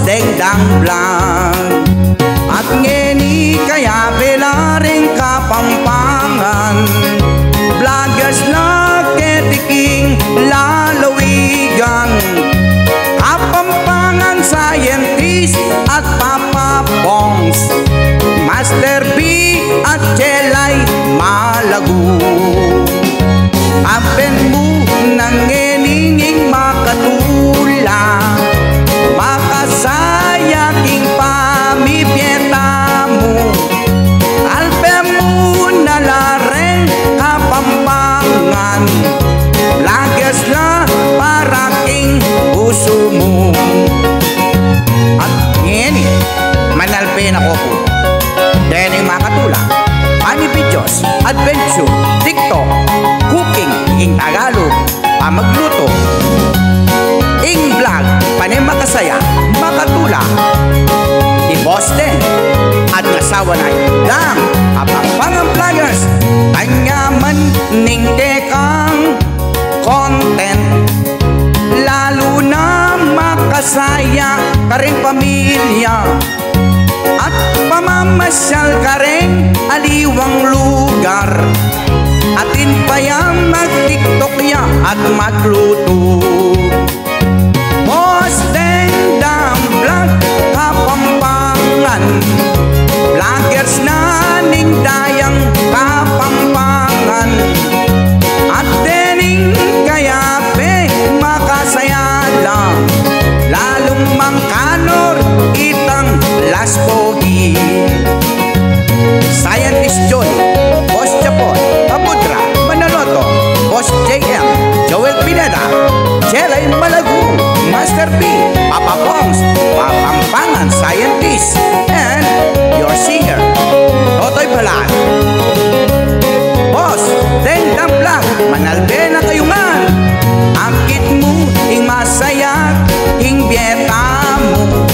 dengdang vlog. At ngeni kaya bela rin Kapampangan, vloggers na ketiking lalawigan, Kapampangan scientist at Papa Bongs, Master B at Jelay Malago. Apen mo nang ngeninging makatula, makasaya king pamipieta mo. Alpem mo na lareng Kapampangan, vloggers na para king puso mo. At ngeni, manalpin ako po. Dahil yung makatula, funny videos, adventure, TikTok, cooking, ing Tagalog, magluto, ing vlog, panay makasaya, makatula, di boss din, at nasawa na lang, Kapampangan vloggers, tanyaman ning tekang content, lalo na makasaya ka rin pamilya, at pamamasyal ka rin aliwang lugar, atin pa yan mag-tiktok ya at magluto. Boss Dengdang Vlog Kapampangan, vloggers na ning dayang Kapampangan, at dening kayape makasaya lang, lalong mangkanor itang Las Pogi. Scientist John, Boss Japon, Abudra, Manaloto, Boss JM, Joel Pineda, Jelay Malago, Master B, Papa Bongs, Kapampangan scientist, and your singer, Totoy Balat. Boss Dengdang Vlog, manalbe na kayo man, angkit mo, ing masaya, ing bieta mo,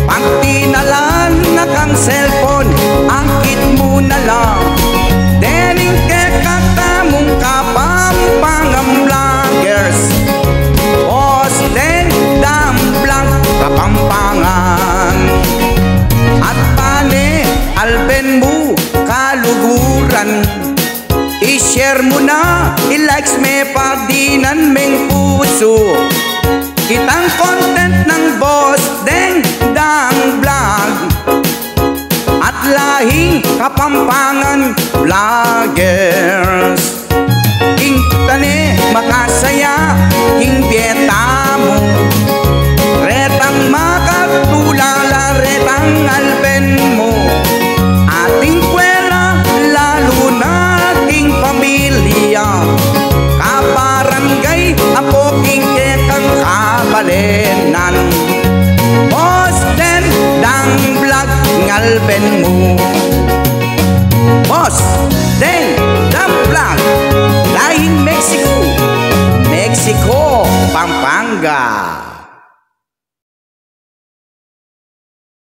pag tinalan na kang cellphone, angkit mo na lang, dening kekatamong Kapampangan vloggers. Boss Dengdang Vlog Kapampangan, at pane alben mo kaluguran, i-share mo na, i-likes me pagdinan meng puso, kitang content ng Boss Dengdang Vlog at lahing Kapampangan vloggers. King tane makasaya, king bieta mo, retang makatulala, retang alben mo, ating kwela, lalo na king pamilya, kabarangay, ako king kekang kabalenan. Boss Dengdang Vlog ngalben mo. Boss Dengdang Vlog, lahing Mexico, Pampanga.